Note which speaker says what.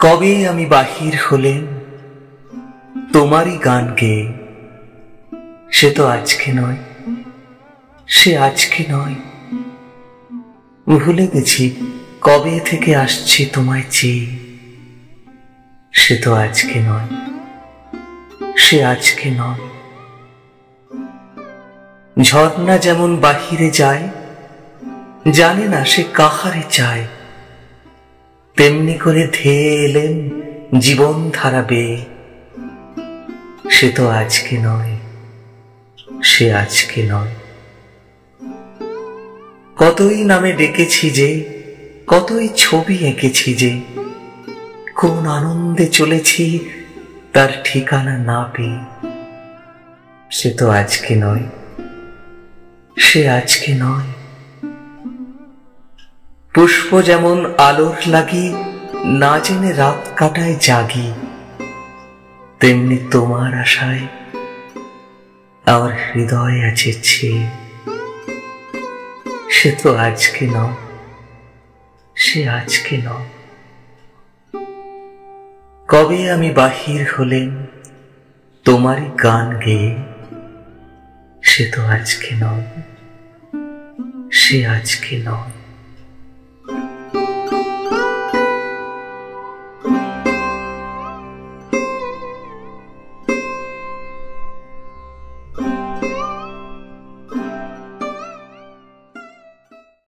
Speaker 1: কবে আমি বাহির হলেম তোমারই গান গেয়ে, সে তো আজকে নয়, সে আজকে নয়। ভুলে গেছি কবে থেকে আসছি তোমায় চেয়ে, সে তো আজকে নয়, সে আজকে নয়। ঝর্ণা যেমন বাহিরে যায়, জানে না সে কাহারে চায়, তেমনি করে ধেয়ে এলেন জীবন ধারা বেয়ে, সে তো আজকে নয়, সে আজকে নয়। কতই নামে ডেকেছি যে, কতই ছবি এঁকেছি যে, কোন আনন্দে চলেছি তার ঠিকানা না পেয়ে, সে তো আজকে নয়, সে আজকে নয়। পুষ্প যেমন আলোর লাগি না জেনে রাত কাটায় জাগি, তেমনি তোমার আশায় আমার হৃদয় আছে ছেয়ে, সে তো আজকে নয়, সে আজকে নয়। কবে আমি বাহির হলেম তোমারই গান গেয়ে, সে তো আজকে নয়, সে আজকে নয়।